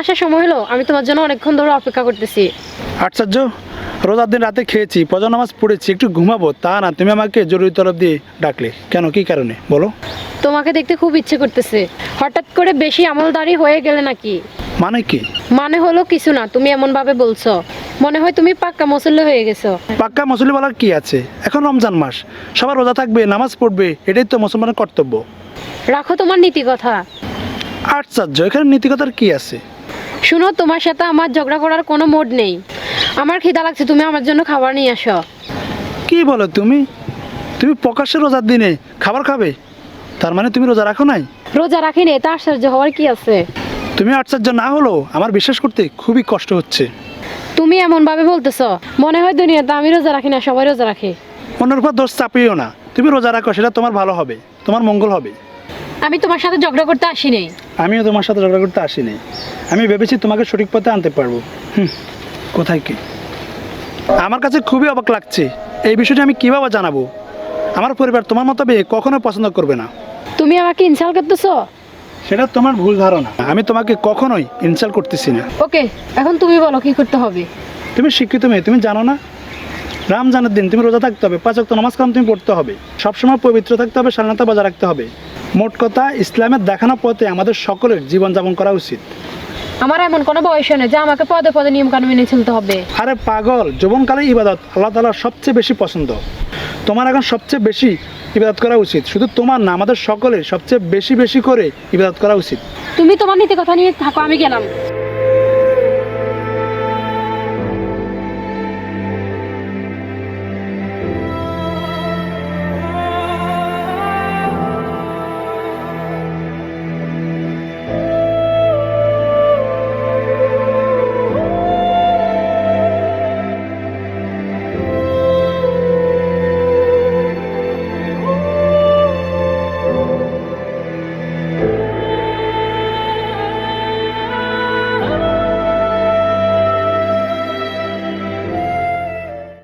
আসার সময় হলো? আমি তোমার জন্য অনেকক্ষণ ধরে অপেক্ষা করতেছি। আশ্চর্য, রোজার দিন রাতে খেয়েছি, ফজর নামাজ পড়েছি, একটু ঘুমাবো, তা না তুমি আমাকে জরুরি তলব দিয়ে ডাকলে কেন, কি কারণে বলো? তোমাকে দেখতে খুব ইচ্ছে করতেছে। হঠাৎ করে বেশি আমলদারি হয়ে গেলে নাকি? মানে কি? মানে হলো কিছু না, তুমি এমন ভাবে বলছো, মনে হয় তুমি পাক্কা মুসল্লি হয়ে গেছো। পাক্কা মুসল্লি বলার কি আছে? এখন রমজান মাস, সবার রোজা থাকবে, নামাজ পড়বে, এটাই তো মুসলমানের কর্তব্য। রাখো তোমার নীতি কথা। আশ্চর্য, এখানে নীতিকতার কি আছে? শুনো, তোমার সাথে আমার ঝগড়া করার কোনো মোড নেই। আমার খিদা লাগছে, তুমি আমার জন্য খাবার নিয়ে আসো। কি বলো তুমি? তুমি প্রকাশ্যে রোজার দিনে খাবার খাবে? তার মানে তুমি রোজা রাখো নাই? রোজা রাখিনি, এটা আশ্চর্য হওয়ার কি আছে? তুমি আশ্চর্য না হলো আমার বিশ্বাস করতে খুবই কষ্ট হচ্ছে। তুমি এমন ভাবে বলতেছো, মনে হয় দুনিয়াতে আমি রোজা রাখি না, সবাই রোজা রাখে। অন্যের উপর দোষ চাপিও না, তুমি রোজা রাখো, সেটা তোমার ভালো হবে, তোমার মঙ্গল হবে। আমি তোমার সাথে ঝগড়া করতে আসিনি। আমিও তোমার সাথে ঝগড়া করতে আসিনি, আমি ভেবেছি তোমাকে সঠিক পথে আনতে পারবো। কোথায় কি? আমার কাছে খুবই অবাক লাগছে, এই বিষয়টি আমি কিভাবে জানাবো? আমার পরিবার তোমার মতো বিয়ে কখনো পছন্দ করবে না। তুমি আমাকে ইনসাল্ট করতেছো। সেটা তোমার ভুল ধারণা, আমি তোমাকে কখনোই ইনসাল্ট করতেছি না। ওকে, এখন তুমি বলো কি করতে হবে। তুমি শিক্ষিত মেয়ে, তুমি জানো না রমজানের দিন তুমি রোজা থাকতে হবে, 5 ওয়াক্ত নামাজ কালাম তুমি পড়তে হবে, সবসময় পবিত্র থাকতে হবে, স্বাধীনতা বজায় রাখতে হবে। মোট কথা, ইসলামের দেখানো পথে আমাদের সকলের জীবনযাপন করা উচিত। আমার এমন কোনো বয়স নেই যে আমাকে পদে পদে নিয়ম কানুন মেনে চলতে হবে। আরে পাগল, যৌবনকালে ইবাদত আল্লাহ তাআলার সবচেয়ে বেশি পছন্দ। তোমার এখন সবচেয়ে বেশি ইবাদত করা উচিত, শুধু তোমার না, আমাদের সকলের সবচেয়ে বেশি বেশি করে ইবাদত করা উচিত। তুমি তোমার নীতি কথা নিয়ে থাকো, আমি গেলাম।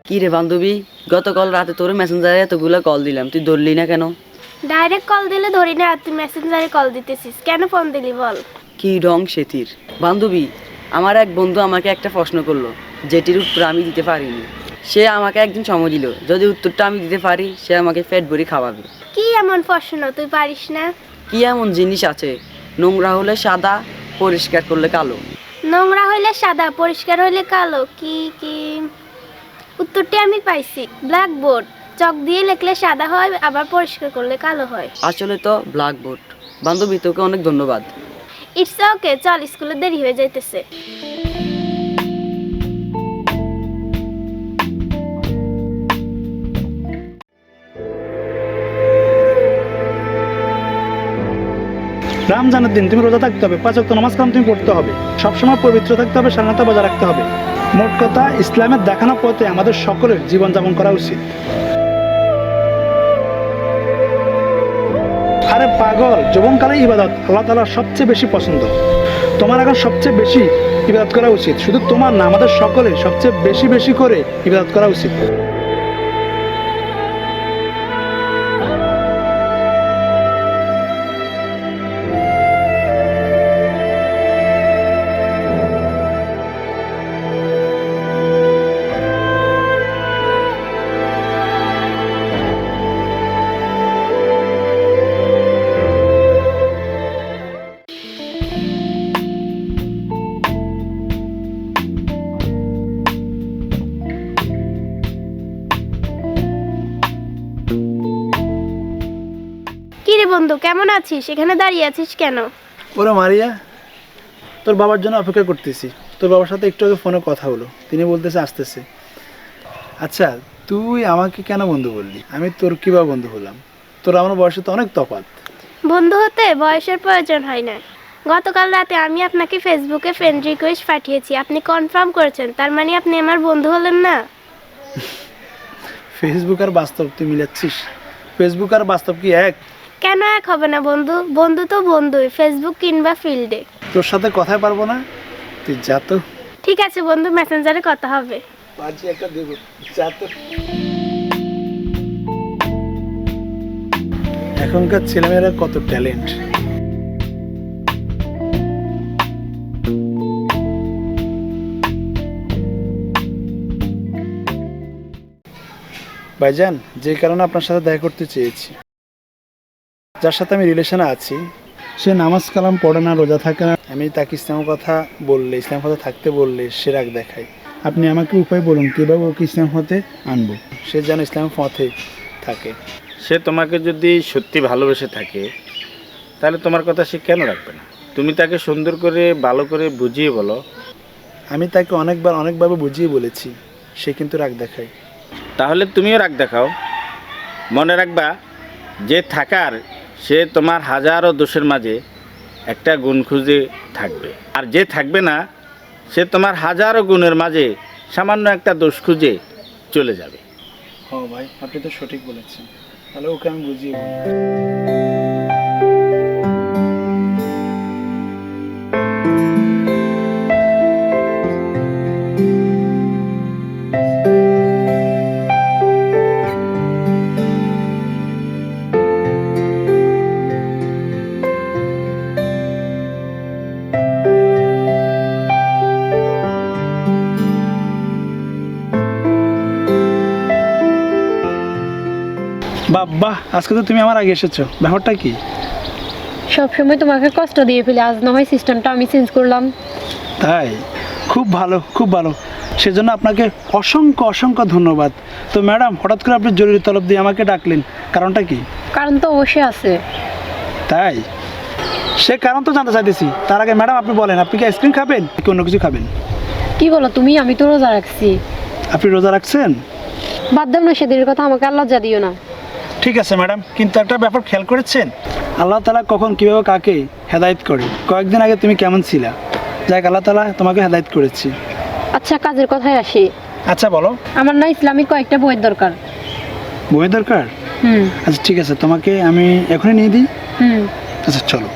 কি রে বান্ধবী, গতকাল রাতে তোর মেসেঞ্জারে এতগুলো কল দিলাম, তুই ধরলি না কেন? ডাইরেক্ট কল দিলে ধরি না, আর তুই মেসেঞ্জারে কল দিতেছিস কেন? ফোন দিলি বল। কি রং সেতির বান্ধবী, আমার এক বন্ধু আমাকে একটা প্রশ্ন করলো, যেটির উত্তর আমি দিতে পারিনি। সে আমাকে একদিন সময় দিল, যদি উত্তরটা আমি দিতে পারি সে আমাকে পেট ভরি খাওয়াবে। কি এমন প্রশ্ন তুই পারিস না? কি এমন জিনিস আছে নোংরা হলে সাদা, পরিষ্কার করলে কালো? নোংরা হইলে সাদা, পরিষ্কার হইলে কালো? কি কি উত্তরটি আমি পাইছি, ব্ল্যাকবোর্ড। চক দিয়ে লিখলে সাদা হয়, আবার পরিষ্কার করলে কালো হয়। আসলে তো ব্ল্যাকবোর্ড। বান্ধবী, তোকে অনেক ধন্যবাদ। ইটস ওকে, চল, স্কুলে দেরি হয়ে যাইতেছে। রমজানের দিন তুমি রোজা থাকতে হবে, 5 ওয়াক্ত নামাজ কালাম তুমি পড়তে হবে, সবসময় পবিত্র থাকতে হবে, স্বাধীনতা বজায় রাখতে হবে। মোট কথা, ইসলামের দেখানো পথে আমাদের সকলের জীবনযাপন করা উচিত। আরে পাগল, যৌবনকালে ইবাদত আল্লাহ তাআলার সবচেয়ে বেশি পছন্দ। তোমার এখন সবচেয়ে বেশি ইবাদত করা উচিত, শুধু তোমার না, আমাদের সকলের সবচেয়ে বেশি বেশি করে ইবাদত করা উচিত। কি রে বন্ধু, কেমন আছিস? এখানে দাঁড়িয়ে আছিস কেন? ওরে মারিয়া, তোর বাবার জন্য অপেক্ষা করতেছি। তোর বাবার সাথে একটু আগে ফোনে কথা হলো, তিনি বলতেছে আসতেছে। আচ্ছা, তুই আমাকে কেন বন্ধু বললি? আমি তোর কিভাবে বন্ধু হলাম? তোর আমার বয়সে তো অনেক তফাৎ। বন্ধু হতে বয়সের প্রয়োজন হয় না। গতকাল রাতে আমি আপনাকে ফেসবুকে ফ্রেন্ড রিকোয়েস্ট পাঠিয়েছি, আপনি কনফার্ম করেছেন, তার মানে আপনি আমার বন্ধু হলেন না? ফেসবুক আর বাস্তব তুই মিলাচ্ছিস? ফেসবুক আর বাস্তব কি এক? কেন এক হবে না বন্ধু? বন্ধু তো বন্ধুই, ফেসবুক কিংবা ফিল্ডে। তোর সাথে কথাই পারবো না, তুই যা তো। ঠিক আছে বন্ধু, মেসেঞ্জারে কথা হবে। বাজি একটা দেব, যা তো। এখনকার ছেলেমেয়েরা কত ট্যালেন্ট। ভাইজান, যে কারণে আপনার সাথে দেখা করতে চেয়েছি, যার সাথে আমি রিলেশনে আছি, সে নামাজ কালাম পড়ে না, রোজা থাকে না। আমি তাকে ইসলামের কথা বললে, ইসলামের কথা থাকতে বললে সে রাগ দেখায়। আপনি আমাকে উপায় বলুন কীভাবে ওকে ইসলাম পথে আনবো, সে যেন ইসলামের পথে থাকে। সে তোমাকে যদি সত্যি ভালোবেসে থাকে তাহলে তোমার কথা সে কেন রাখবে না? তুমি তাকে সুন্দর করে ভালো করে বুঝিয়ে বলো। আমি তাকে অনেকভাবে বুঝিয়ে বলেছি, সে কিন্তু রাগ দেখায়। তাহলে তুমিও রাগ দেখাও। মনে রাখবা, যে থাকার সে তোমার হাজারো দোষের মাঝে একটা গুণ খুঁজে থাকবে, আর যে থাকবে না সে তোমার হাজারো গুণের মাঝে সামান্য একটা দোষ খুঁজে চলে যাবে। হ্যাঁ ভাই, আপনি তো সঠিক বলেছেন। তাহলে ওকে আমি বুঝিয়ে বলি। বাহ, আজকে তো তুমি আমার আগে এসেছো, ব্যাপারটা কি? সবসময় তোমাকে কষ্ট দিয়ে ফেলে, আজ না হয় সিস্টেমটা আমি চেঞ্জ করলাম। তাই? খুব ভালো, খুব ভালো। সেজন্য আপনাকে অসংখ্য ধন্যবাদ। তো ম্যাডাম, হঠাৎ করে আপনি জরুরি তলব দিয়ে আমাকে ডাকলেন, কারণটা কি? কারণ তো অবশ্যই আছে। তাই? সে কারণ তো জানতে চাইতেছি। তার আগে ম্যাডাম আপনি বলেন, আপনি কি আইসক্রিম খাবেন কি অন্য কিছু খাবেন? কি বলো তুমি? আমি তো রোজা রাখছি। আপনি রোজা রাখছেন? বাদ দাও না সেদিনের কথা, আমাকে আর লজ্জা দিও না। ঠিক আছে ম্যাডাম, কিন্তু একটা ব্যাপার খেয়াল করেছেন, আল্লাহ তাআলা কখন কীভাবে কাকে হেদায়েত করে। কয়েকদিন আগে তুমি কেমন ছিলা, যাক আল্লাহ তাআলা তোমাকে হেদায়েত করেছি। আচ্ছা, কাজের কথায় আসি। আচ্ছা বলো। আমার না ইসলামিক কয়েকটা বইয়ের দরকার। বইয়ের দরকার? হুম। আচ্ছা ঠিক আছে, তোমাকে আমি এখনই নিয়ে দিই। হুম। আচ্ছা চলো।